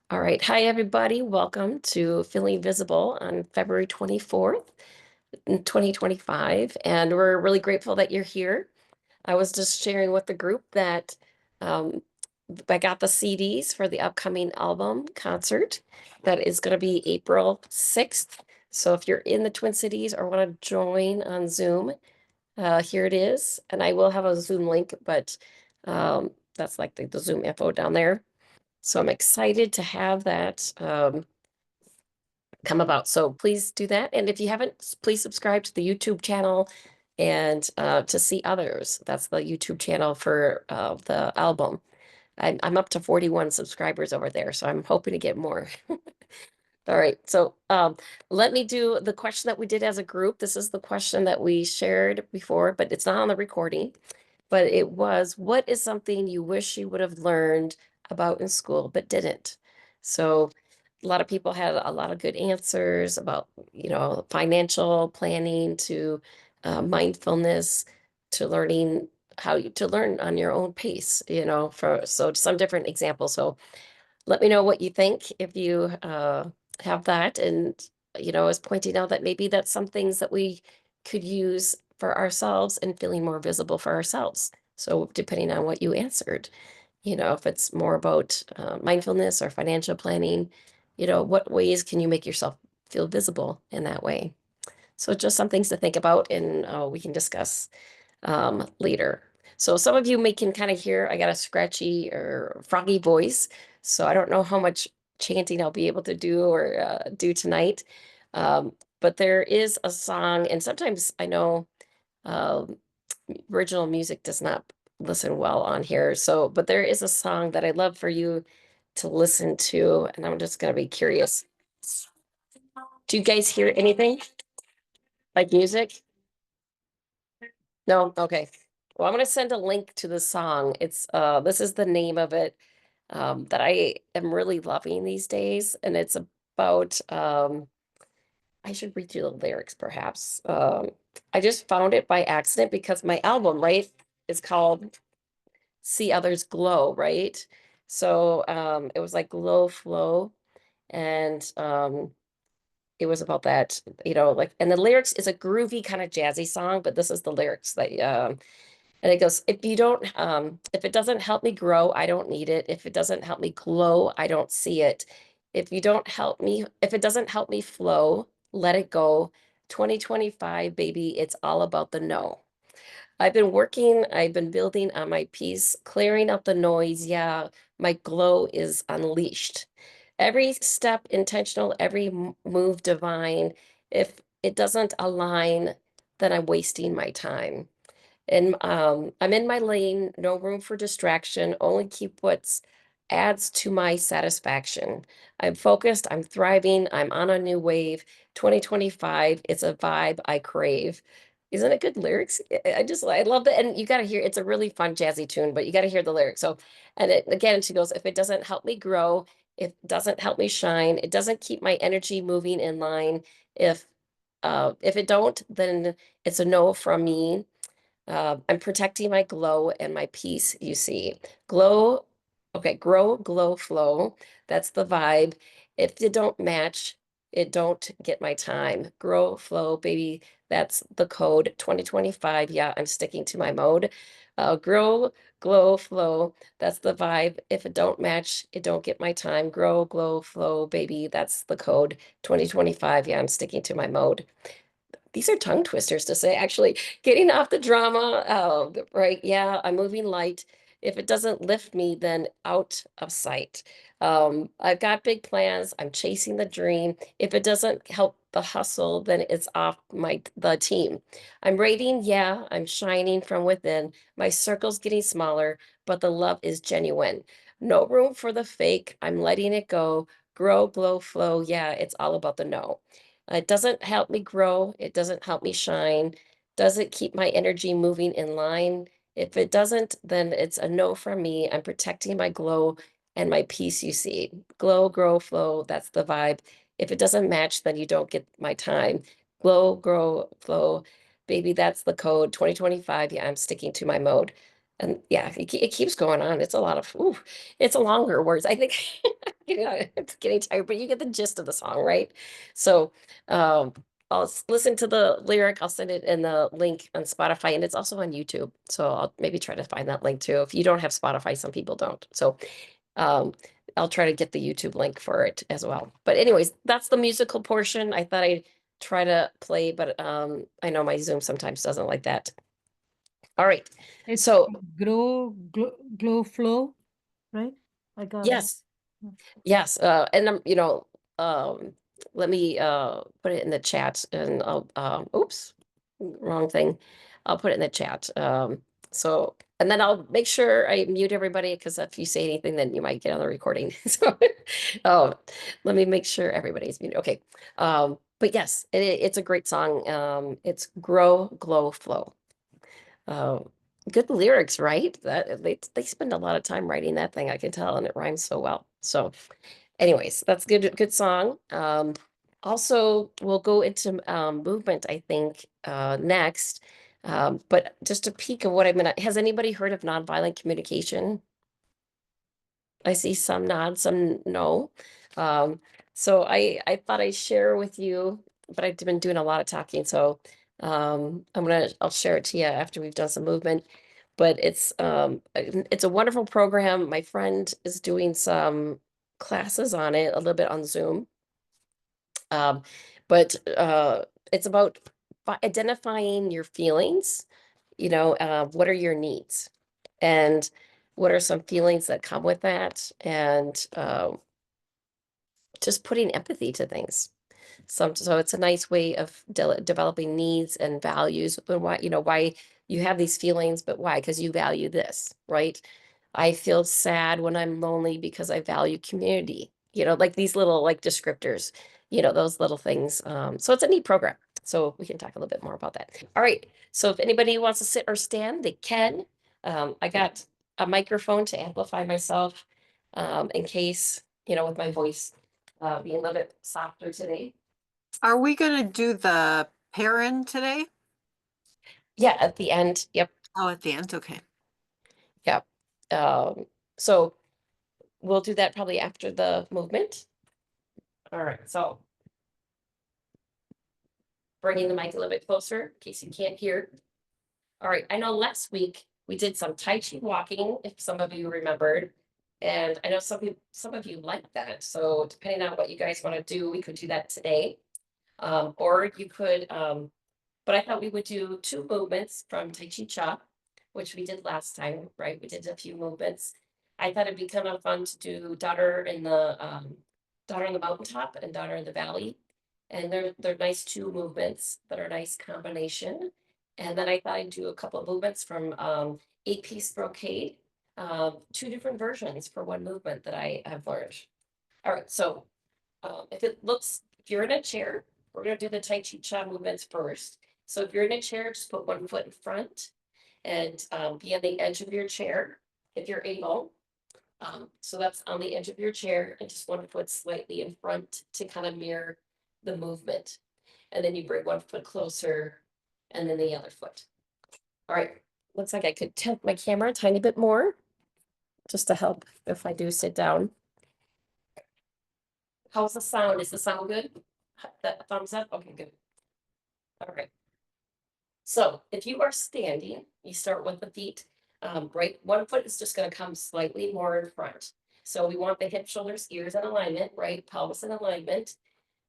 All right. Hi, everybody. Welcome to Feeling Visible on February 24th, in 2025. And we're really grateful that you're here. I was just sharing with the group that um, I got the CDs for the upcoming album concert that is going to be April 6th. So if you're in the Twin Cities or want to join on Zoom, here it is. And I will have a Zoom link, but that's like the Zoom info down there. So I'm excited to have that come about. So please do that. And if you haven't, please subscribe to the YouTube channel and to see others. That's the YouTube channel for the album. I'm up to 41 subscribers over there, so I'm hoping to get more. All right, so let me do the question that we did as a group. This is the question that we shared before, but it's not on the recording. But it was, what is something you wish you would have learned about in school but didn't? So a lot of people had a lot of good answers about, financial planning to mindfulness to learning to learn on your own pace, for so some different examples. So let me know what you think if you have that. And, is pointing out that maybe that's some things that we could use for ourselves and feeling more visible for ourselves. So depending on what you answered, if it's more about mindfulness or financial planning, what ways can you make yourself feel visible in that way? So just some things to think about, and we can discuss later. So some of you may can kind of hear I got a scratchy or froggy voice, so I don't know how much chanting I'll be able to do or do tonight. But there is a song, and sometimes I know um, original music does not listen well on here. So, but there is a song that I'd love for you to listen to, and I'm just going to be curious. Do you guys hear anything like music? No? Okay. Well, I'm gonna send a link to the song. It's this is the name of it that I am really loving these days, and it's about I should read you the lyrics perhaps. I just found it by accident because my album, right, is called See Others Glow, right? So it was like Glow Flow, and it was about that, like, and the lyrics is a groovy kind of jazzy song, but this is the lyrics that and it goes, if it doesn't help me grow, I don't need it. If it doesn't help me glow, I don't see it. If it doesn't help me flow, let it go. 2025, baby, it's all about the no. I've been building on my peace, clearing up the noise. Yeah, my glow is unleashed. Every step intentional, every move divine. If it doesn't align, then I'm wasting my time. And I'm in my lane, no room for distraction, only keep what's adds to my satisfaction. I'm focused, I'm thriving, I'm on a new wave. 2025, it's a vibe I crave. Isn't it good lyrics? I love that. And you got to hear, it's a really fun jazzy tune, but you got to hear the lyrics. So, and it, again, she goes, if it doesn't help me grow, if it doesn't help me shine, it doesn't keep my energy moving in line. If it don't, then it's a no from me. I'm protecting my glow and my peace, you see. Glow, okay, grow, glow, flow. That's the vibe. If it don't match, it don't get my time. Grow, flow, baby. That's the code. 2025. Yeah, I'm sticking to my mode. Grow, glow, flow. That's the vibe. If it don't match, it don't get my time. Grow, glow, flow, baby. That's the code. 2025. Yeah, I'm sticking to my mode. These are tongue twisters to say, actually. Getting off the drama. Oh, right. Yeah, I'm moving light. If it doesn't lift me, then out of sight. I've got big plans. I'm chasing the dream. If it doesn't help the hustle, then it's off the team. I'm rating, yeah, I'm shining from within. My circle's getting smaller, but the love is genuine. No room for the fake. I'm letting it go. Grow, glow, flow. Yeah, it's all about the no. It doesn't help me grow. It doesn't help me shine. Does it keep my energy moving in line? If it doesn't, then it's a no from me. I'm protecting my glow and my peace, you see. Glow, grow, flow. That's the vibe. If it doesn't match, then you don't get my time. Glow, grow, flow. Baby, that's the code. 2025. Yeah, I'm sticking to my mode. And yeah, it keeps going on. It's a lot of, ooh, it's a longer words. I think It's getting tired, but you get the gist of the song, right? So, um, listen to the lyric. I'll send it in the link on Spotify, and it's also on YouTube. So I'll maybe try to find that link too. If you don't have Spotify, some people don't. So, um, I'll try to get the YouTube link for it as well. But anyways, that's the musical portion. I thought I'd try to play, but I know my Zoom sometimes doesn't like that. All right. It's So glow flow, right? I got it. yes, yes, and um, let me put it in the chat, and I'll oops, wrong thing. I'll put it in the chat. So and then I'll make sure I mute everybody because if you say anything, then you might get on the recording. So oh, let me make sure everybody's muted. Okay. But yes, it's a great song. It's Grow, Glow, Flow. Um, Good lyrics, right? That they spend a lot of time writing that thing, I can tell, and it rhymes so well. So anyways, that's good song. Also we'll go into movement, I think, next. But just a peek of what I'm gonna, has anybody heard of nonviolent communication? I see some nod, some no. So I thought I'd share with you, but I've been doing a lot of talking, so I'll share it to you after we've done some movement. But it's a wonderful program. My friend is doing some classes on it, a little bit on Zoom. Um, but it's about identifying your feelings, what are your needs? And what are some feelings that come with that? And just putting empathy to things. So it's a nice way of developing needs and values, but why you have these feelings, but why? Because you value this, right? I feel sad when I'm lonely because I value community, like these little like descriptors, those little things. So it's a neat program. So we can talk a little bit more about that. All right. So if anybody wants to sit or stand, they can. I got a microphone to amplify myself in case, with my voice being a little bit softer today. Are we gonna do the parent today? Yeah, at the end. Yep. Oh, at the end, okay. Yep. So we'll do that probably after the movement. All right. So bringing the mic a little bit closer in case you can't hear. All right. I know last week we did some Tai Chi walking, if some of you remembered. And I know some of you like that. So depending on what you guys want to do, we could do that today. Or you could, but I thought we would do 2 movements from Tai Chi Cha, which we did last time, right? We did a few movements. I thought it'd be kind of fun to do Daughter in the Mountaintop and Daughter in the Valley. And they're nice 2 movements that are a nice combination. And then I thought I'd do a couple of movements from 8-piece brocade, 2 different versions for 1 movement that I have learned. All right, so if you're in a chair, we're gonna do the Tai Chi Cha movements first. So if you're in a chair, just put 1 foot in front and be on the edge of your chair if you're able. So that's on the edge of your chair and just 1 foot slightly in front to kind of mirror the movement. And then you bring 1 foot closer and then the other foot. All right, looks like I could tilt my camera a tiny bit more just to help if I do sit down. How's the sound? Is the sound good? That thumbs up? Okay, good. All right. So if you are standing, you start with the feet, right? 1 foot is just gonna come slightly more in front. So we want the hip, shoulders, ears in alignment, right? Pelvis in alignment.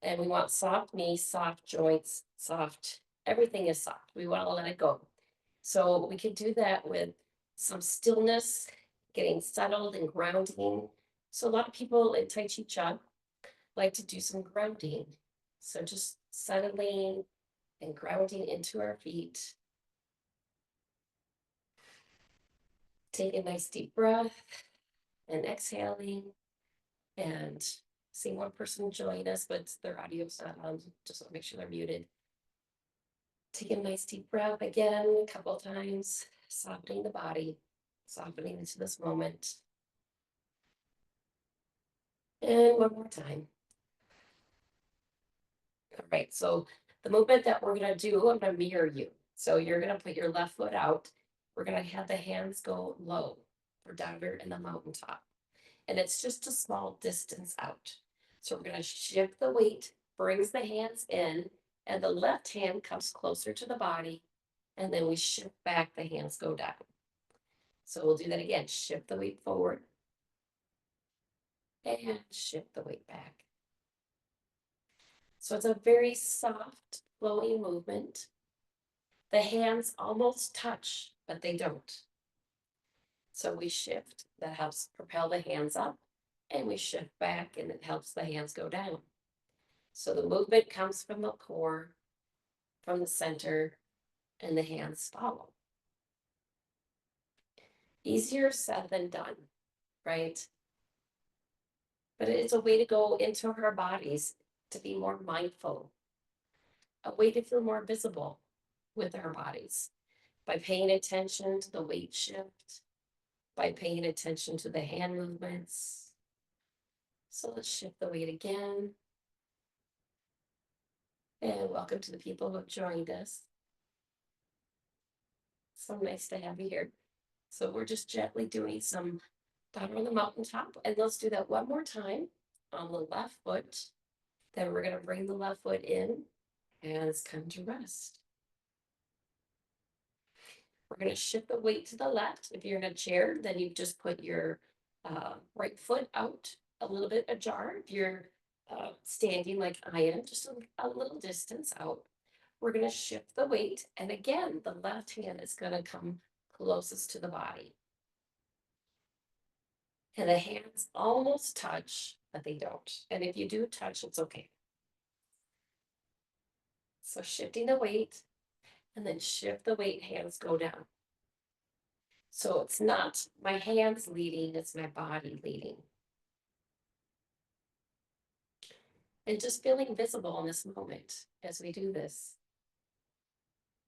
And we want soft knees, soft joints, soft, everything is soft. We wanna let it go. So we can do that with some stillness, getting settled and grounding. So a lot of people in Tai Chi Chuan like to do some grounding. So just settling and grounding into our feet. Take a nice deep breath and exhaling. And seeing one person join us, but their audio's not on. Just make sure they're muted. Take a nice deep breath again, a couple of times, softening the body, softening into this moment. And one more time. All right, so the movement that we're gonna do, I'm gonna mirror you. So you're gonna put your left foot out. We're gonna have the hands go low for Daughter in the Mountaintop. and it's just a small distance out. So we're gonna shift the weight, brings the hands in, and the left hand comes closer to the body, and then we shift back, the hands go down. So we'll do that again, shift the weight forward, and shift the weight back. So it's a very soft, flowing movement. The hands almost touch, but they don't. So we shift, that helps propel the hands up, and we shift back, and it helps the hands go down. So the movement comes from the core, from the center, and the hands follow. Easier said than done, right? But it's a way to go into our bodies, to be more mindful, a way to feel more visible with our bodies by paying attention to the weight shift, by paying attention to the hand movements. So let's shift the weight again. And welcome to the people who have joined us. So nice to have you here. So we're just gently doing some down on the mountaintop, and let's do that one more time on the left foot. Then we're gonna bring the left foot in, hands come to rest. We're gonna shift the weight to the left. If you're in a chair, then you just put your right foot out a little bit ajar. If you're standing like I am, just a little distance out. We're gonna shift the weight, and again, the left hand is gonna come closest to the body. And the hands almost touch, but they don't. And if you do touch, it's okay. So shifting the weight, and then shift the weight, hands go down. So it's not my hands leading, it's my body leading. And just feeling visible in this moment as we do this.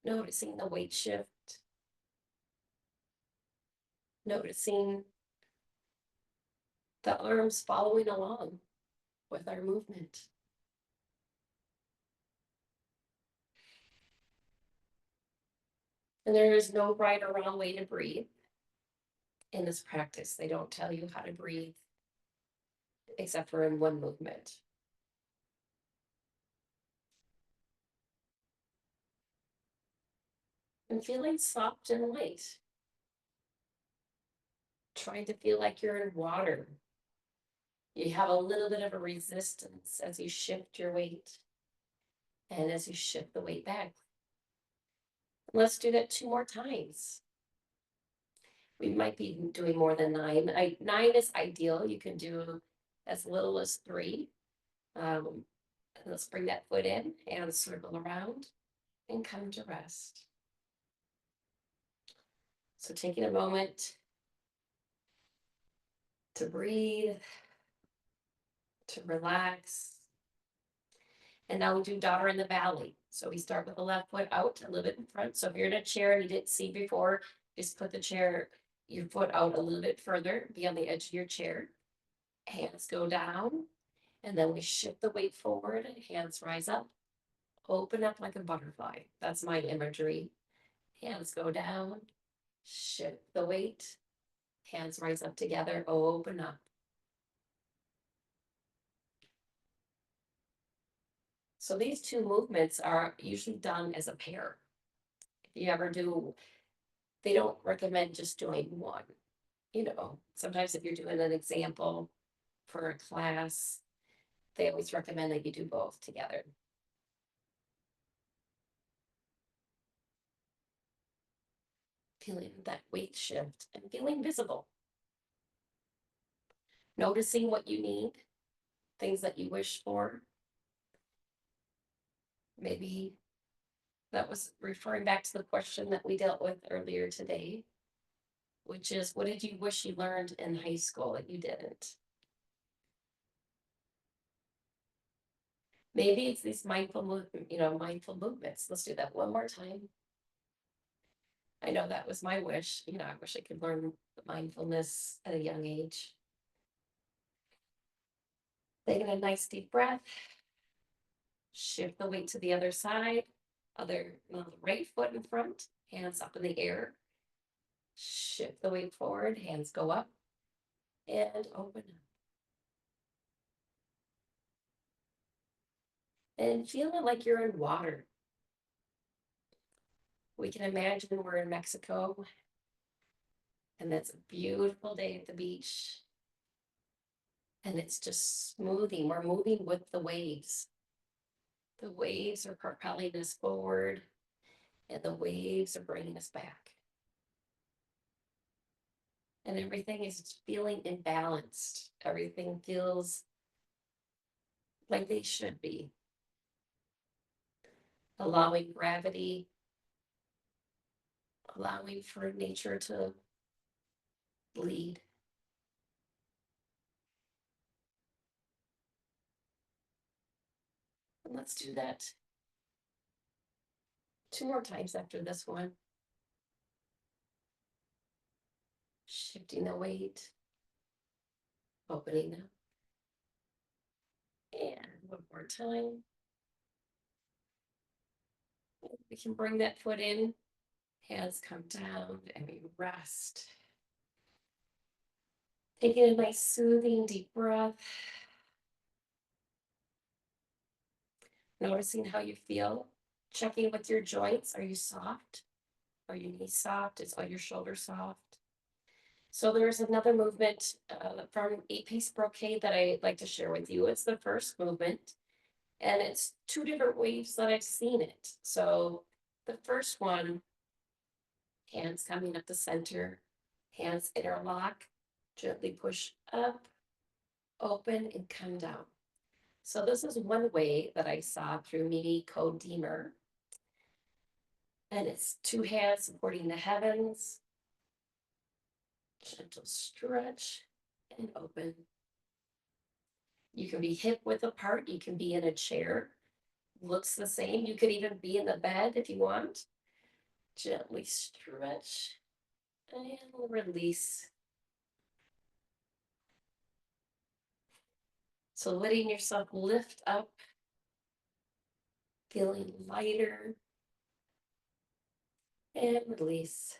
Noticing the weight shift. Noticing the arms following along with our movement. And there is no right or wrong way to breathe in this practice. They don't tell you how to breathe, except for in one movement. And feeling soft and light. Trying to feel like you're in water. You have a little bit of a resistance as you shift your weight and as you shift the weight back. Let's do that 2 more times. We might be doing more than 9. 9 is ideal. You can do as little as 3. Let's bring that foot in and circle around and come to rest. So taking a moment to breathe, to relax. And now we do daughter in the valley. So we start with the left foot out a little bit in front. So if you're in a chair and you didn't see before, just put your foot out a little bit further, be on the edge of your chair. Hands go down, and then we shift the weight forward, hands rise up, open up like a butterfly. That's my imagery. Hands go down, shift the weight, hands rise up together, open up. So these 2 movements are usually done as a pair. If you ever do, they don't recommend just doing one. You know, sometimes if you're doing an example for a class, they always recommend that you do both together. Feeling that weight shift and feeling visible. Noticing what you need, things that you wish for. Maybe that was referring back to the question that we dealt with earlier today, which is, what did you wish you learned in high school that you didn't? Maybe it's these mindful movements. Let's do that one more time. I know that was my wish. I wish I could learn mindfulness at a young age. Taking a nice deep breath. Shift the weight to the other side. Right foot in front, hands up in the air. Shift the weight forward, hands go up. and open up. And feeling like you're in water. We can imagine we're in Mexico, and that's a beautiful day at the beach. And it's just smoothing. We're moving with the waves. The waves are propelling us forward, and the waves are bringing us back. And everything is feeling imbalanced. Everything feels like they should be. Allowing gravity, allowing for nature to lead. And let's do that 2 more times after this one. Shifting the weight, opening up. And one more time. We can bring that foot in, hands come down, and we rest. Taking a nice soothing deep breath. Noticing how you feel. Checking with your joints. Are you soft? Are your knees soft? Is all your shoulders soft? So there's another movement from 8-piece brocade that I'd like to share with you. It's the first movement, and it's 2 different ways that I've seen it. So the first one, hands coming up the center, hands interlock, gently push up, open, and come down. So this is one way that I saw through Mimi Codeemer. And it's 2 hands supporting the heavens, gentle stretch, and open. You can be hip width apart, you can be in a chair, looks the same. You could even be in the bed if you want. Gently stretch and release. So letting yourself lift up, feeling lighter, and release.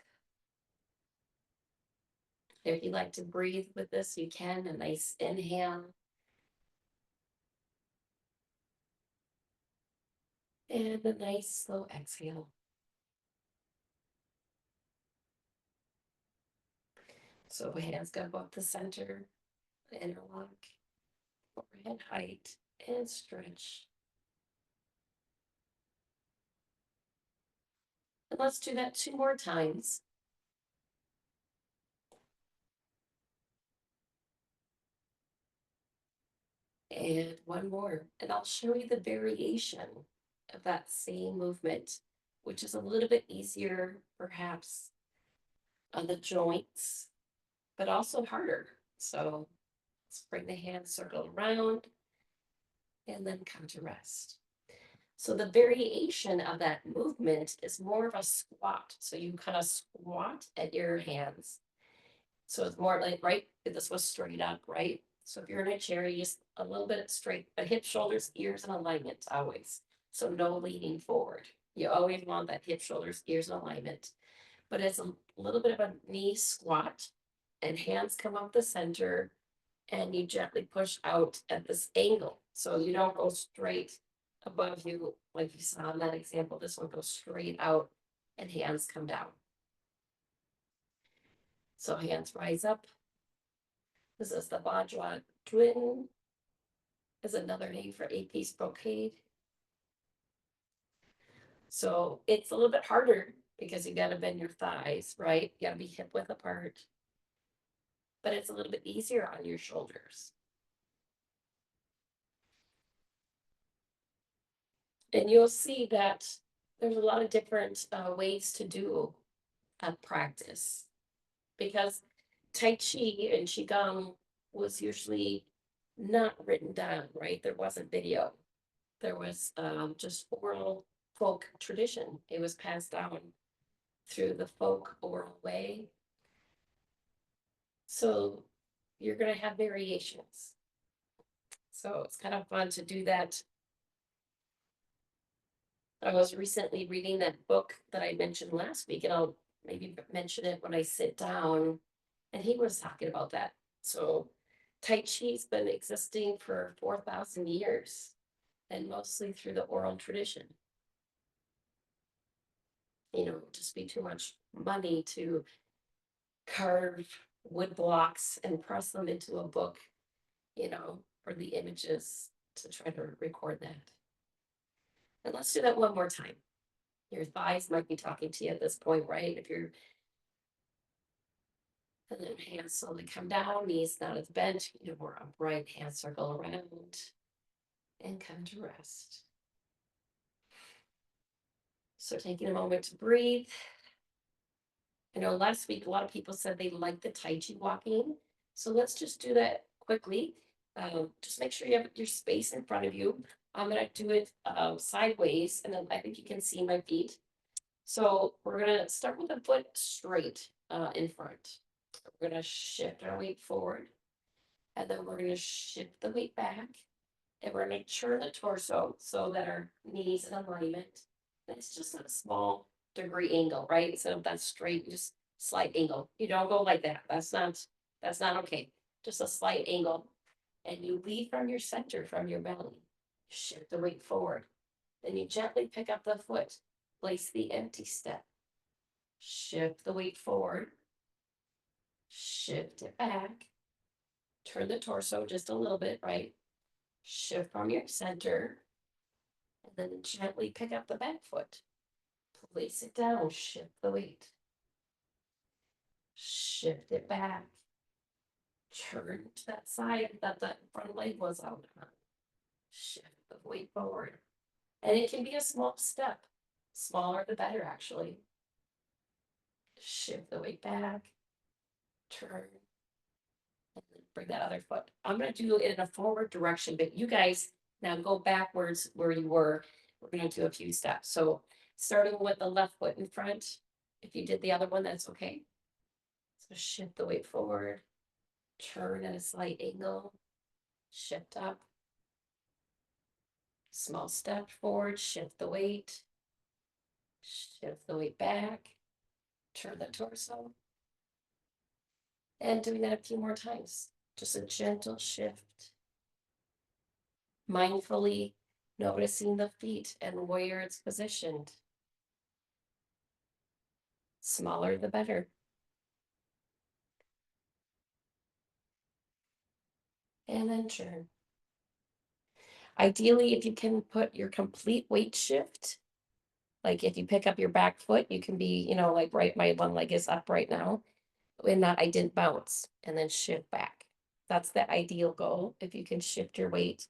If you like to breathe with this, you can. A nice inhale. And a nice slow exhale. So hands go above the center, interlock, forehead height, and stretch. And let's do that 2 more times. And one more, and I'll show you the variation of that same movement, which is a little bit easier, perhaps, on the joints, but also harder. So let's bring the hands circle around and then come to rest. So the variation of that movement is more of a squat. So you kind of squat at your hands. So it's more like, right, if this was straight up, right? So if you're in a chair, you just a little bit straight, but hip, shoulders, ears in alignment always. So no leaning forward. You always want that hip, shoulders, ears in alignment. But it's a little bit of a knee squat, and hands come up the center, and you gently push out at this angle. So you don't go straight above you like you saw in that example. This one goes straight out and hands come down. So hands rise up. This is the Bajwa twin, is another name for 8-piece brocade. So it's a little bit harder because you gotta bend your thighs, right? You gotta be hip width apart. But it's a little bit easier on your shoulders. And you'll see that there's a lot of different ways to do a practice, because Tai Chi and Qigong was usually not written down, right? There wasn't video. There was just oral folk tradition. It was passed down through the folk oral way. So you're going to have variations. So it's kind of fun to do that. I was recently reading that book that I mentioned last week, and I'll maybe mention it when I sit down. And he was talking about that. So Tai Chi's been existing for 4,000 years and mostly through the oral tradition. You know, just be too much money to carve wood blocks and press them into a book, you know, for the images to try to record that. And let's do that one more time. Your thighs might be talking to you at this point, right? If you're, and then hands slowly come down, knees not as bent, you know, more upright, hands circle around and come to rest. So taking a moment to breathe. I know last week, a lot of people said they like the Tai Chi walking. So let's just do that quickly. Just make sure you have your space in front of you. I'm gonna do it sideways, and then I think you can see my feet. So we're gonna start with the foot straight in front. We're gonna shift our weight forward, and then we're gonna shift the weight back, and we're gonna turn the torso so that our knees in alignment. And it's just a small degree angle, right? So that's straight, just slight angle. You don't go like that. That's not okay. Just a slight angle. And you lead from your center, from your belly. Shift the weight forward. Then you gently pick up the foot. Place the empty step. Shift the weight forward. Shift it back. Turn the torso just a little bit, right? Shift from your center. And then gently pick up the back foot. Place it down. Shift the weight. Shift it back. Turn to that side that the front leg was out on. Shift the weight forward. And it can be a small step. Smaller the better, actually. Shift the weight back. Turn. And then bring that other foot. I'm going to do it in a forward direction, but you guys now go backwards where you were. We're going to do a few steps. So starting with the left foot in front. If you did the other one, that's okay. So shift the weight forward. Turn at a slight angle. Shift up. Small step forward, shift the weight. Shift the weight back. Turn the torso. And doing that a few more times. Just a gentle shift. Mindfully noticing the feet and where it's positioned. Smaller the better. And then turn. Ideally, if you can put your complete weight shift, like if you pick up your back foot, you can be, you know, like right, my one leg is up right now. In that I didn't bounce and then shift back. That's the ideal goal, if you can shift your weight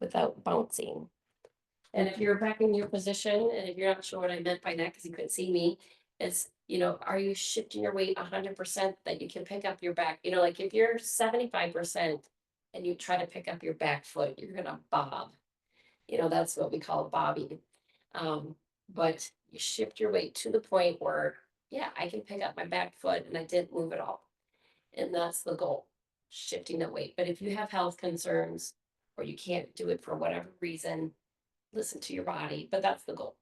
without bouncing. And if you're back in your position, and if you're not sure what I meant by that because you couldn't see me, is, you know, are you shifting your weight 100% that you can pick up your back? You know, like if you're 75% and you try to pick up your back foot, you're gonna bob. You know, that's what we call bobbing. But you shift your weight to the point where, yeah, I can pick up my back foot and I didn't move at all. And that's the goal, shifting the weight. But if you have health concerns or you can't do it for whatever reason, listen to your body, but that's the goal.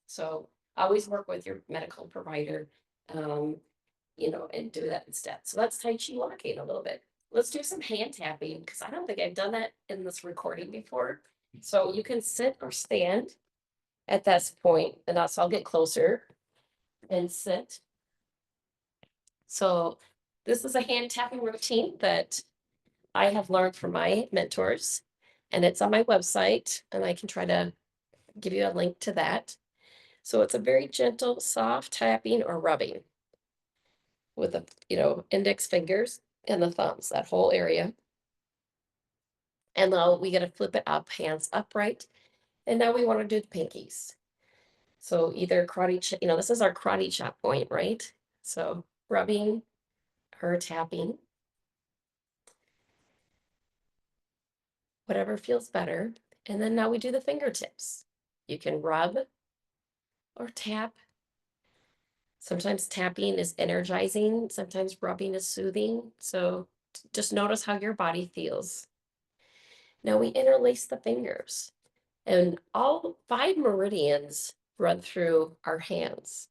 So always work with your medical provider, you know, and do that instead. So that's Tai Chi walking a little bit. Let's do some hand tapping because I don't think I've done that in this recording before. So you can sit or stand at this point, and so I'll get closer and sit. So this is a hand tapping routine that I have learned from my mentors, and it's on my website, and I can try to give you a link to that. So it's a very gentle, soft tapping or rubbing with the, you know, index fingers and the thumbs, that whole area. And now we got to flip it up, hands upright. And now we want to do the pinkies. So either karate, you know, this is our karate chop point, right? So rubbing or tapping, whatever feels better. And then now we do the fingertips. You can rub or tap. Sometimes tapping is energizing, sometimes rubbing is soothing. So just notice how your body feels. Now we interlace the fingers, and all 5 meridians run through our hands.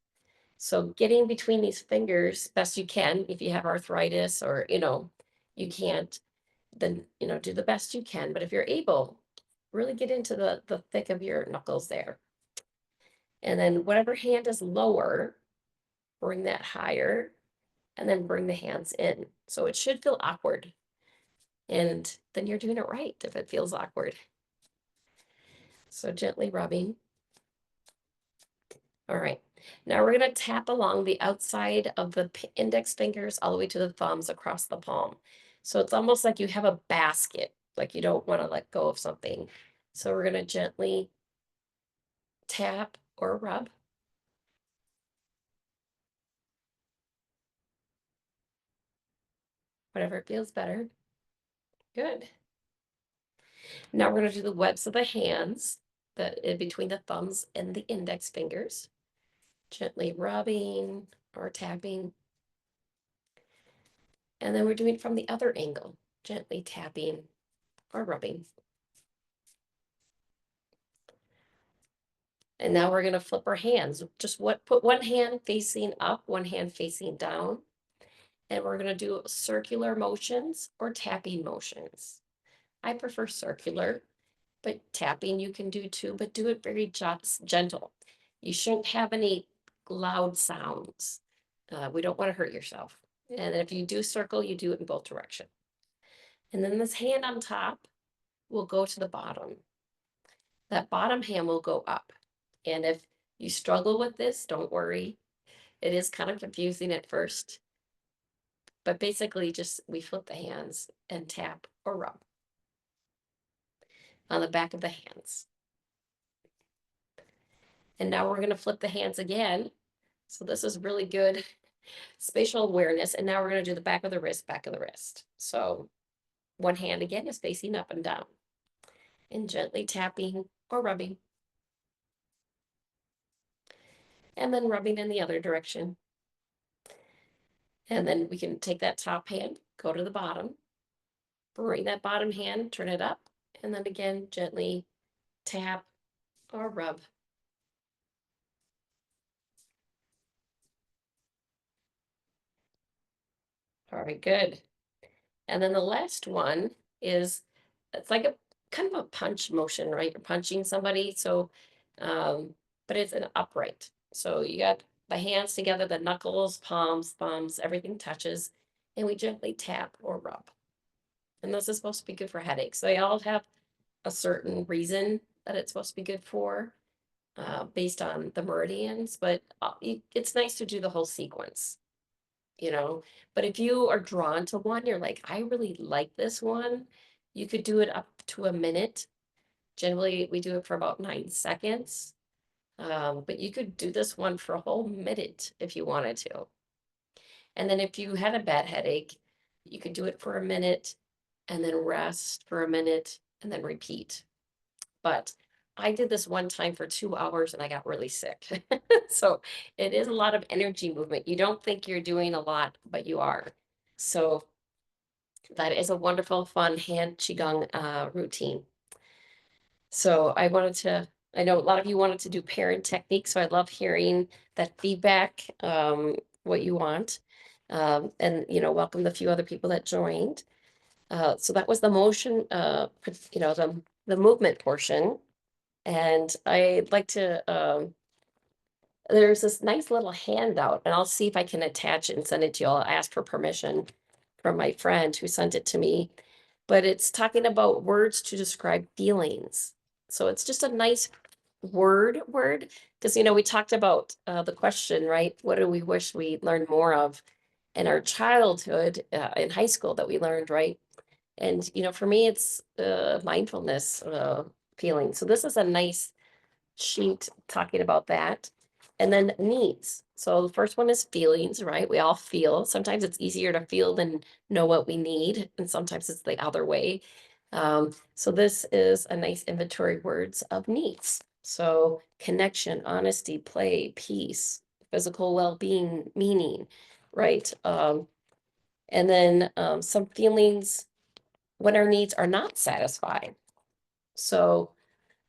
So getting between these fingers best you can if you have arthritis or, you know, you can't, then, you know, do the best you can. But if you're able, really get into the thick of your knuckles there. And then whatever hand is lower, bring that higher, and then bring the hands in. So it should feel awkward. And then you're doing it right if it feels awkward. So gently rubbing. All right. Now we're going to tap along the outside of the index fingers all the way to the thumbs across the palm. So it's almost like you have a basket, like you don't want to let go of something. So we're going to gently tap or rub. Whatever feels better. Good. Now we're going to do the webs of the hands, in between the thumbs and the index fingers. Gently rubbing or tapping. And then we're doing it from the other angle, gently tapping or rubbing. And now we're going to flip our hands. Put one hand facing up, one hand facing down. And we're going to do circular motions or tapping motions. I prefer circular, but tapping you can do too, but do it very gentle. You shouldn't have any loud sounds. We don't want to hurt yourself. And if you do circle, you do it in both directions. And then this hand on top will go to the bottom. That bottom hand will go up. And if you struggle with this, don't worry. It is kind of confusing at first. But basically, we flip the hands and tap or rub on the back of the hands. And now we're going to flip the hands again. So this is really good spatial awareness. And now we're going to do the back of the wrist, back of the wrist. So one hand again is facing up and down. And gently tapping or rubbing. And then rubbing in the other direction. And then we can take that top hand, go to the bottom, bring that bottom hand, turn it up, and then again, gently tap or rub. All right, good. And then the last one is, it's like a kind of a punch motion, right? You're punching somebody. So, but it's an upright. So you got the hands together, the knuckles, palms, thumbs, everything touches, and we gently tap or rub. And this is supposed to be good for headaches. They all have a certain reason that it's supposed to be good for, based on the meridians, but it's nice to do the whole sequence, you know. But if you are drawn to one, you're like, I really like this one, you could do it up to a minute. Generally, we do it for about 9 seconds. But you could do this one for a whole minute if you wanted to. And then if you had a bad headache, you could do it for a minute and then rest for a minute and then repeat. But I did this one time for 2 hours and I got really sick. So it is a lot of energy movement. You don't think you're doing a lot, but you are. So that is a wonderful, fun hand qigong routine. So I know a lot of you wanted to do parent technique, so I love hearing that feedback, what you want. And, you know, welcome the few other people that joined. So that was the motion, you know, the movement portion. And I'd like to, there's this nice little handout, and I'll see if I can attach it and send it to you. I'll ask for permission from my friend who sent it to me. But it's talking about words to describe feelings. So it's just a nice word, because, you know, we talked about the question, right? What do we wish we learned more of in our childhood, in high school that we learned, right? And, you know, for me, it's mindfulness feeling. So this is a nice sheet talking about that. And then needs. So the first one is feelings, right? We all feel. Sometimes it's easier to feel than know what we need. And sometimes it's the other way. So this is a nice inventory words of needs. So connection, honesty, play, peace, physical well-being, meaning, right? And then some feelings when our needs are not satisfied. So,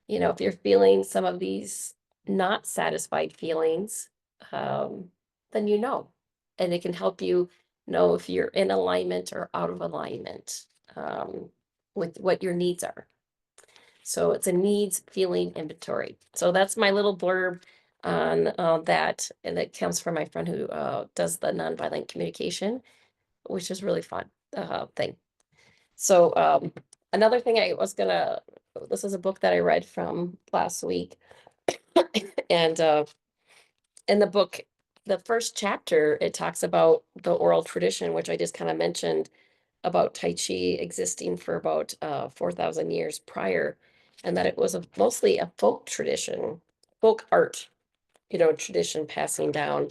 you know, if you're feeling some of these not satisfied feelings, then you know, and it can help you know if you're in alignment or out of alignment with what your needs are. So it's a needs feeling inventory. So that's my little blurb on that. And it comes from my friend who does the nonviolent communication, which is really fun thing. So another thing I was gonna, this is a book that I read from last week. And in the book, the first chapter, it talks about the oral tradition, which I just kind of mentioned about Tai Chi existing for about 4,000 years prior, and that it was mostly a folk tradition, folk art, tradition passing down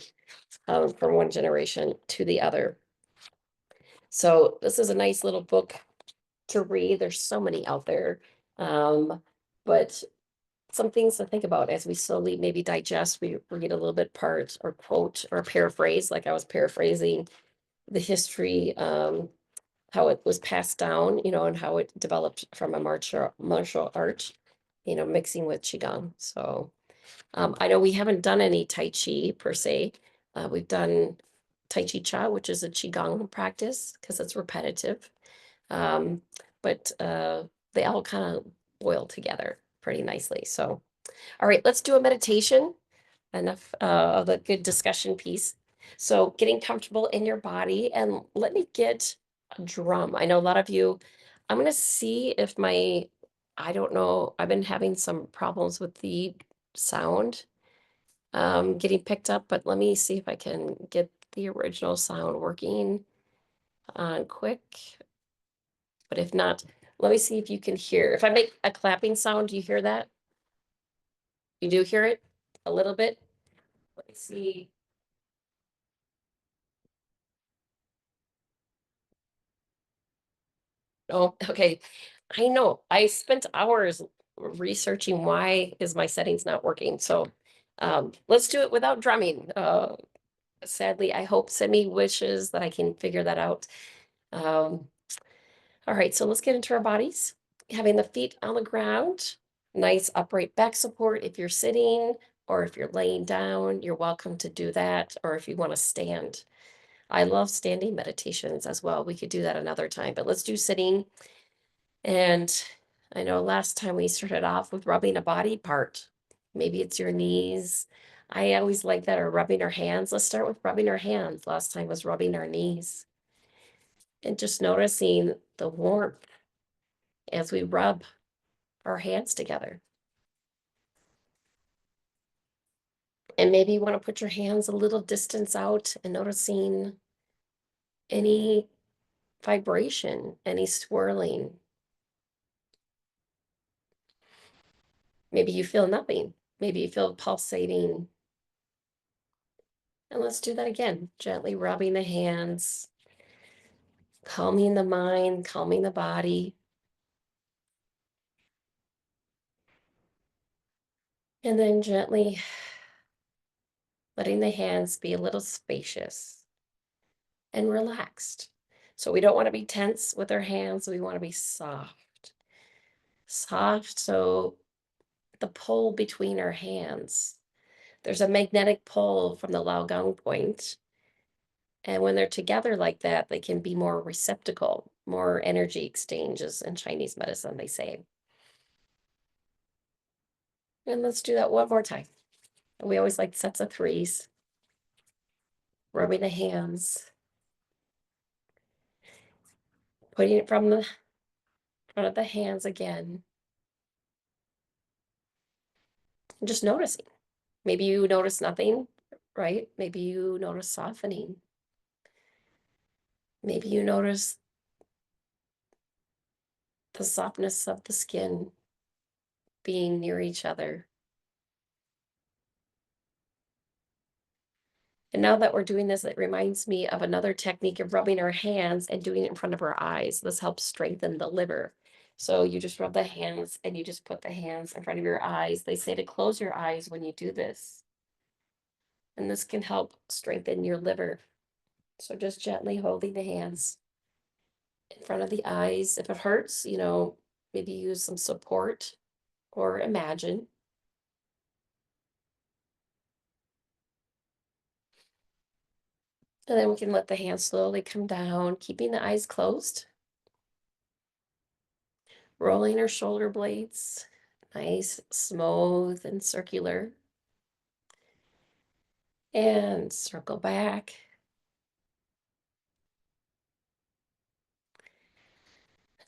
from one generation to the other. So this is a nice little book to read. There's so many out there, but some things to think about as we slowly maybe digest, we read a little bit part or quote or paraphrase, like I was paraphrasing the history, how it was passed down, and how it developed from a martial art, mixing with qigong. So I know we haven't done any Tai Chi per se. We've done Tai Chi Cha, which is a qigong practice because it's repetitive. But they all kind of boil together pretty nicely. So, all right, let's do a meditation. Enough of the good discussion piece. So getting comfortable in your body, and let me get a drum. I know a lot of you, I'm going to see if I don't know, I've been having some problems with the sound getting picked up, but let me see if I can get the original sound working on quick. But if not, let me see if you can hear. If I make a clapping sound, do you hear that? You do hear it a little bit? Let me see. Oh, okay. I know. I spent hours researching why is my settings not working. So let's do it without drumming. Sadly, I hope Simi wishes that I can figure that out. All right, so let's get into our bodies. Having the feet on the ground, nice upright back support. If you're sitting or if you're laying down, you're welcome to do that. Or if you want to stand. I love standing meditations as well. We could do that another time, but let's do sitting. And I know last time we started off with rubbing a body part. Maybe it's your knees. I always like that, or rubbing our hands. Let's start with rubbing our hands. Last time was rubbing our knees. And just noticing the warmth as we rub our hands together. And maybe you want to put your hands a little distance out and noticing any vibration, any swirling. Maybe you feel nothing. Maybe you feel pulsating. And let's do that again. Gently rubbing the hands, calming the mind, calming the body. And then gently letting the hands be a little spacious and relaxed. So we don't want to be tense with our hands. We want to be soft. Soft, so the pull between our hands. There's a magnetic pull from the Laogang point. And when they're together like that, they can be more receptacle, more energy exchanges in Chinese medicine, they say. And let's do that one more time. We always like sets of threes. Rubbing the hands. Putting it from the front of the hands again. And just noticing. Maybe you notice nothing, right? Maybe you notice softening. Maybe you notice the softness of the skin being near each other. And now that we're doing this, it reminds me of another technique of rubbing our hands and doing it in front of our eyes. This helps strengthen the liver. So you just rub the hands and you just put the hands in front of your eyes. They say to close your eyes when you do this. And this can help strengthen your liver. So just gently holding the hands in front of the eyes. If it hurts, maybe use some support or imagine. And then we can let the hands slowly come down, keeping the eyes closed. Rolling our shoulder blades, nice, smooth, and circular. And circle back.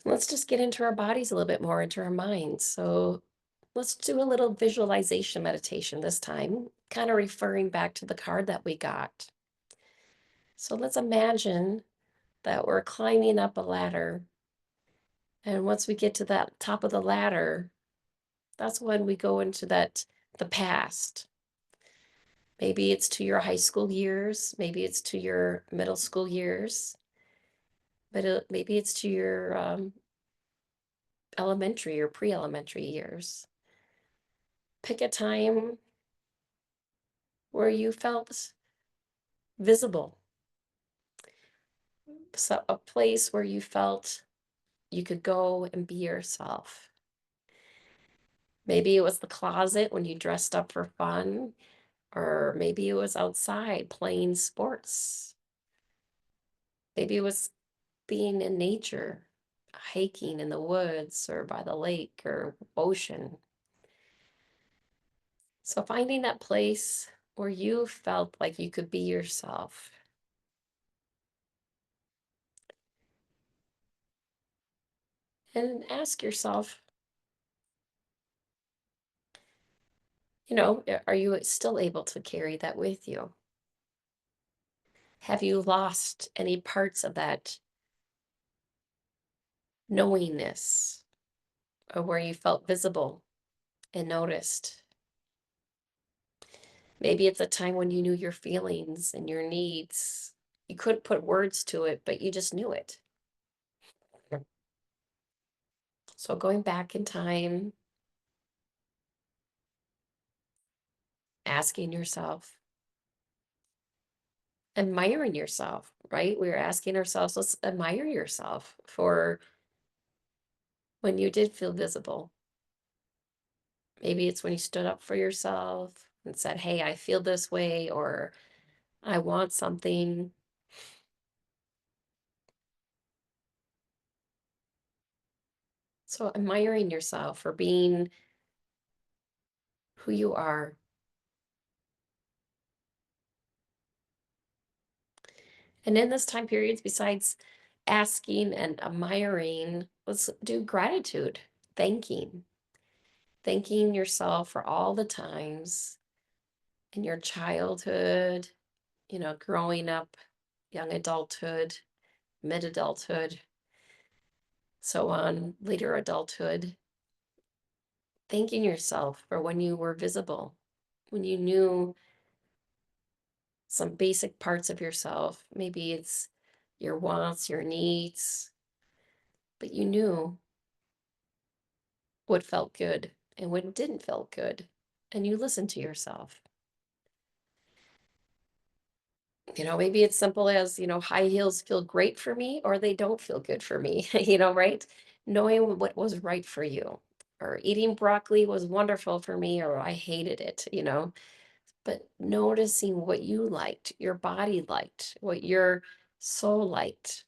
Let's just get into our bodies a little bit more, into our minds. So let's do a little visualization meditation this time, kind of referring back to the card that we got. So let's imagine that we're climbing up a ladder. And once we get to that top of the ladder, that's when we go into the past. Maybe it's to your high school years, maybe it's to your middle school years, but maybe it's to your elementary or pre-elementary years. Pick a time where you felt visible, so a place where you felt you could go and be yourself. Maybe it was the closet when you dressed up for fun, or maybe it was outside playing sports. Maybe it was being in nature, hiking in the woods or by the lake or ocean. So finding that place where you felt like you could be yourself. And ask yourself, are you still able to carry that with you? Have you lost any parts of that knowingness, or where you felt visible and noticed? Maybe it's a time when you knew your feelings and your needs. You couldn't put words to it, but you just knew it. So going back in time, asking yourself, admiring yourself, right? We're asking ourselves, let's admire yourself for when you did feel visible. Maybe it's when you stood up for yourself and said, hey, I feel this way, or I want something. So admiring yourself for being who you are. And in this time period, besides asking and admiring, let's do gratitude, thanking. Thanking yourself for all the times in your childhood, growing up, young adulthood, mid adulthood, so on, later adulthood. Thanking yourself for when you were visible, when you knew some basic parts of yourself. Maybe it's your wants, your needs, but you knew what felt good and what didn't feel good. And you listened to yourself. Maybe it's simple as, high heels feel great for me or they don't feel good for me, right? Knowing what was right for you. Or eating broccoli was wonderful for me or I hated it. But noticing what you liked, your body liked, what your soul liked,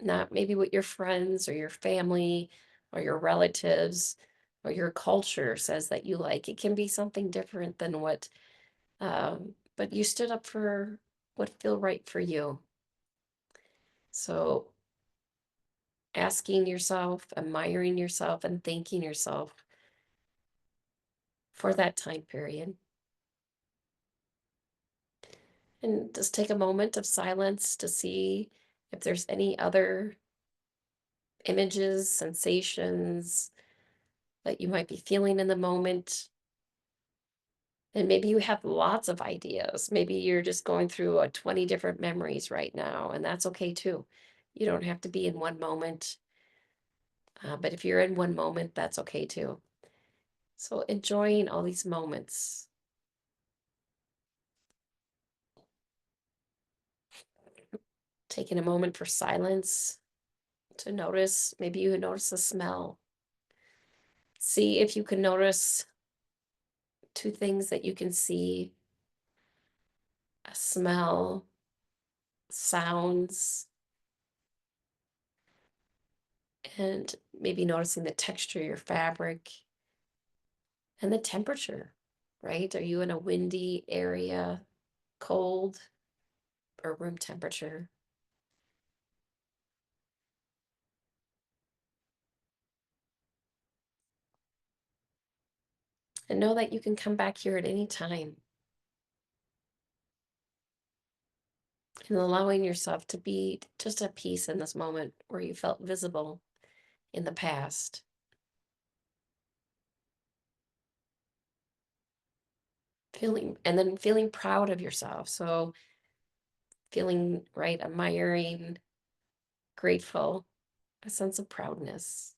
not maybe what your friends or your family or your relatives or your culture says that you like. It can be something different than but you stood up for what feel right for you. So asking yourself, admiring yourself, and thanking yourself for that time period. And just take a moment of silence to see if there's any other images, sensations that you might be feeling in the moment. And maybe you have lots of ideas. Maybe you're just going through 20 different memories right now, and that's okay too. You don't have to be in one moment. But if you're in one moment, that's okay too. So enjoying all these moments. Taking a moment for silence to notice, maybe you notice a smell. See if you can notice two things that you can see: a smell sounds, and maybe noticing the texture of your fabric and the temperature, right? Are you in a windy area, cold, or room temperature? And know that you can come back here at any time. And allowing yourself to be just at peace in this moment where you felt visible in the past. Feeling proud of yourself. So feeling, right, admiring, grateful, a sense of proudness.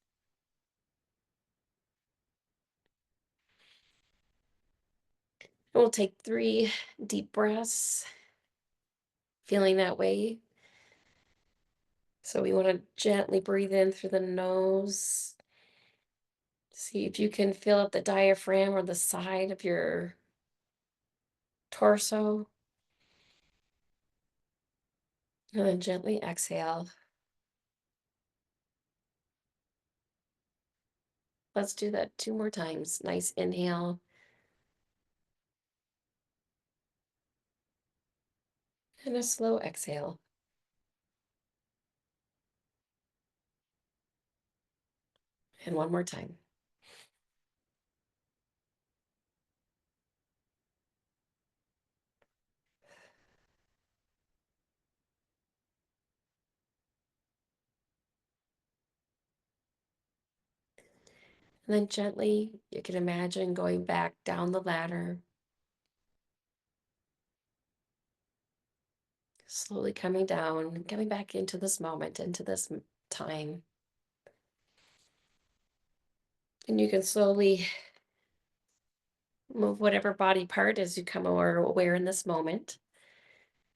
And we'll take 3 deep breaths, feeling that way. So we want to gently breathe in through the nose. See if you can feel up the diaphragm or the side of your torso. And then gently exhale. Let's do that 2 more times. Nice inhale. And a slow exhale. And 1 more time. And then gently, you can imagine going back down the ladder. Slowly coming down, coming back into this moment, into this time. And you can slowly move whatever body part as you come more aware in this moment.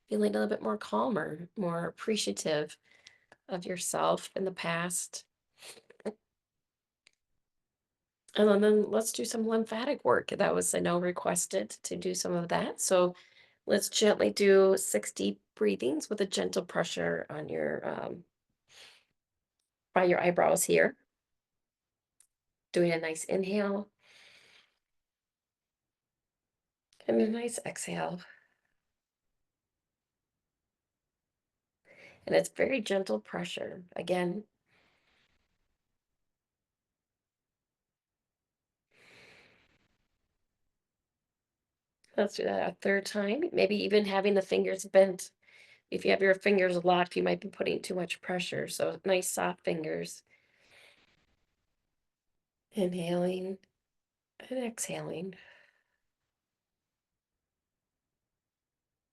Feeling a little bit more calmer, more appreciative of yourself in the past. And then let's do some lymphatic work. That was, I know, requested to do some of that. So let's gently do 6 deep breathings with a gentle pressure on your by your eyebrows here. Doing a nice inhale and a nice exhale. And it's very gentle pressure. Again, let's do that a 3rd time. Maybe even having the fingers bent. If you have your fingers locked, you might be putting too much pressure. So nice soft fingers. Inhaling and exhaling.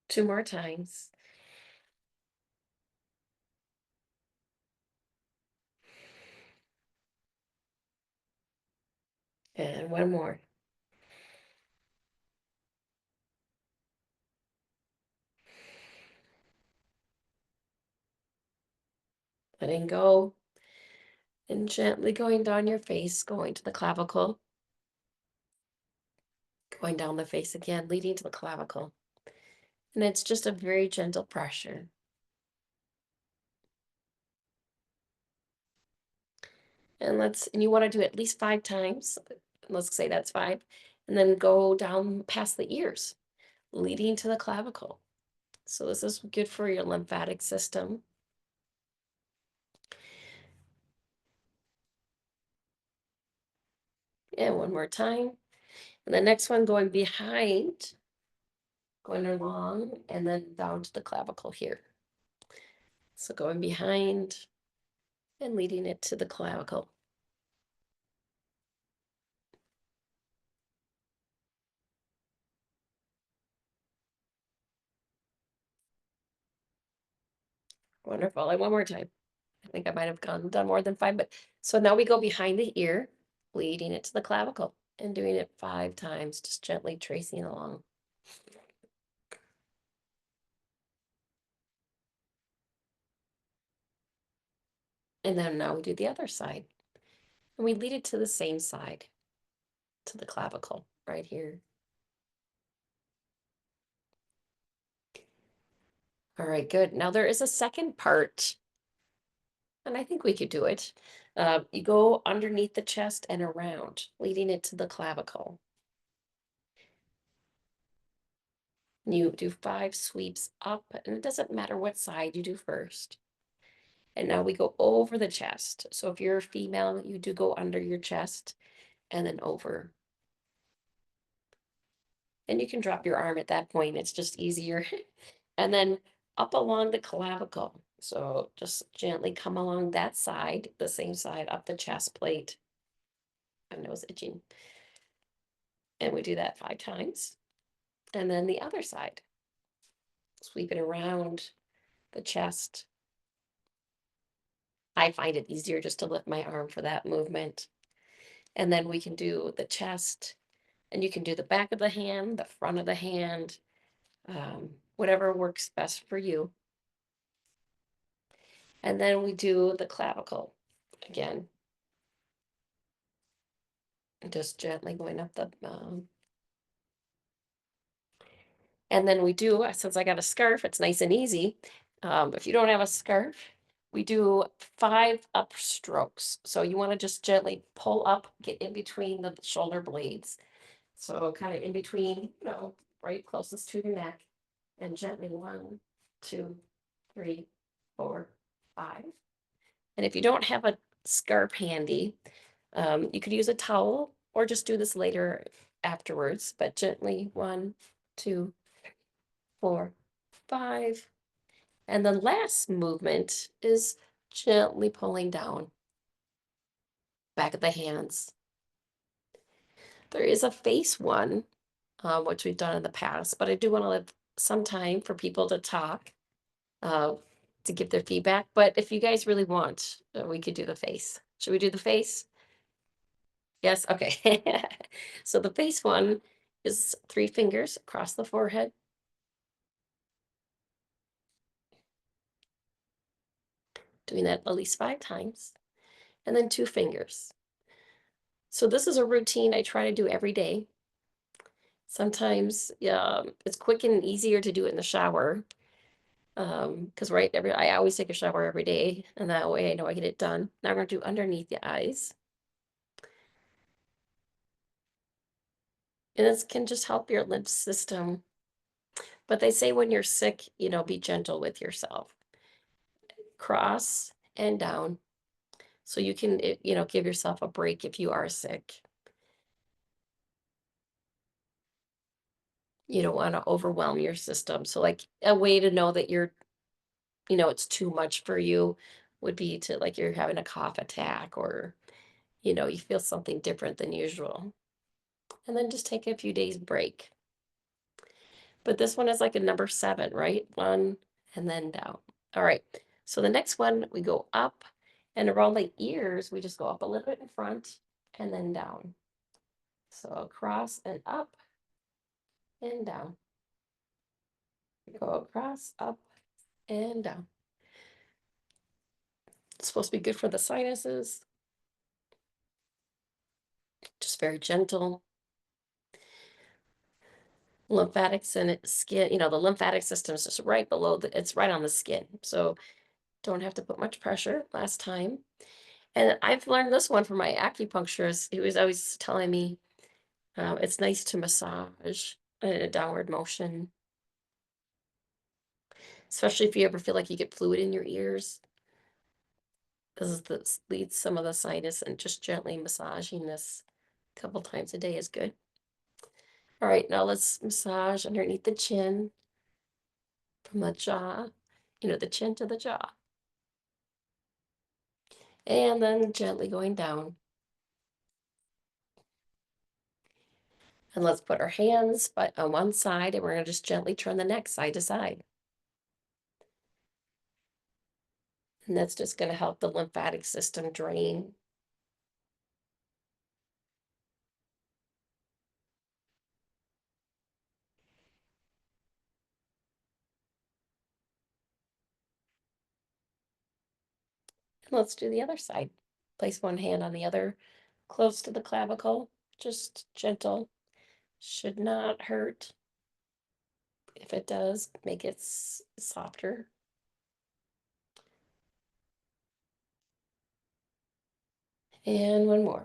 2 more times. And 1 more. Letting go and gently going down your face, going to the clavicle. Going down the face again, leading to the clavicle. And it's just a very gentle pressure. And you want to do it at least 5 times. Let's say that's 5. And then go down past the ears, leading to the clavicle. So this is good for your lymphatic system. And 1 more time. And the next one going behind, going along, and then down to the clavicle here. So going behind and leading it to the clavicle. Wonderful. And 1 more time. I think I might have done more than 5, but so now we go behind the ear, leading it to the clavicle and doing it 5 times, just gently tracing along. And then now we do the other side. And we lead it to the same side, to the clavicle right here. All right, good. Now there is a second part, and I think we could do it. You go underneath the chest and around, leading it to the clavicle. You do 5 sweeps up, and it doesn't matter what side you do first. And now we go over the chest. So if you're a female, you do go under your chest and then over. And you can drop your arm at that point. It's just easier. And then up along the clavicle. So just gently come along that side, the same side, up the chest plate. My nose itching. And we do that 5 times. And then the other side. Sweeping around the chest. I find it easier just to lift my arm for that movement. And then we can do the chest, and you can do the back of the hand, the front of the hand, whatever works best for you. And then we do the clavicle again. Just gently going up the, and then we do, since I got a scarf, it's nice and easy. If you don't have a scarf, we do 5 up strokes. So you want to just gently pull up, get in between the shoulder blades. So kind of in between, right closest to your neck, and gently 1, 2, 3, 4, 5. And if you don't have a scarf handy, you could use a towel or just do this later afterwards, but gently 1, 2, 4, 5. And the last movement is gently pulling down back of the hands. There is a face one, which we've done in the past, but I do want to leave some time for people to talk, to give their feedback. But if you guys really want, we could do the face. Should we do the face? Yes, okay. So the face one is 3 fingers across the forehead. Doing that at least 5 times. And then 2 fingers. So this is a routine I try to do every day. Sometimes it's quick and easier to do it in the shower. Because I always take a shower every day, and that way I know I get it done. Now I'm going to do underneath the eyes. And this can just help your lymph system. But they say when you're sick, be gentle with yourself. Cross and down. So you can, give yourself a break if you are sick. You don't want to overwhelm your system. So like a way to know that it's too much for you would be to like you're having a cough attack, or, you feel something different than usual. And then just take a few days break. But this one is like a number 7, right? 1 and then down. All right. So the next one, we go up, and around the ears, we just go up a little bit in front and then down. So across and up and down. Go across, up and down. It's supposed to be good for the sinuses. Just very gentle. Lymphatics and skin, the lymphatic system is just right below it's right on the skin. So don't have to put much pressure last time. And I've learned this one from my acupuncturist. He was always telling me it's nice to massage in a downward motion, especially if you ever feel like you get fluid in your ears. This leads some of the sinus, and just gently massaging this a couple times a day is good. All right, now let's massage underneath the chin, from the jaw, the chin to the jaw. And then gently going down. And let's put our hands on one side, and we're going to just gently turn the neck side to side. And that's just going to help the lymphatic system drain. And let's do the other side. Place one hand on the other, close to the clavicle, just gentle, should not hurt. If it does, make it softer. And one more.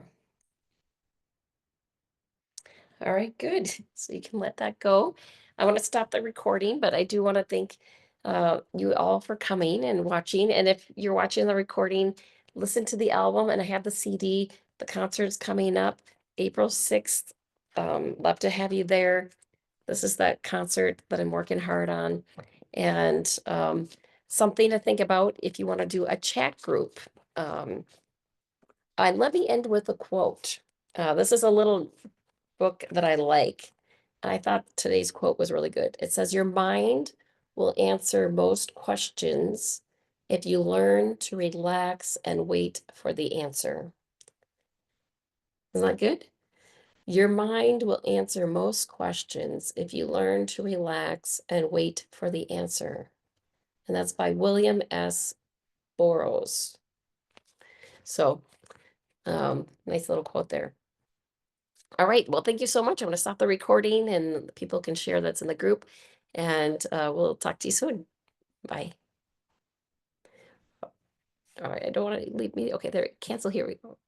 All right, good. So you can let that go. I want to stop the recording, but I do want to thank you all for coming and watching. And if you're watching the recording, listen to the album. And I have the CD. The concert's coming up April 6th. Love to have you there. This is that concert that I'm working hard on. And something to think about if you want to do a chat group. Let me end with a quote. This is a little book that I like. I thought today's quote was really good. It says, "Your mind will answer most questions if you learn to relax and wait for the answer." Isn't that good? Your mind will answer most questions if you learn to relax and wait for the answer. And that's by William S. Burroughs. So, nice little quote there. All right. Well, thank you so much. I'm going to stop the recording and people can share that's in the group. And we'll talk to you soon. Bye. All right. I don't want to leave me. Okay, there. Cancel. Here we go.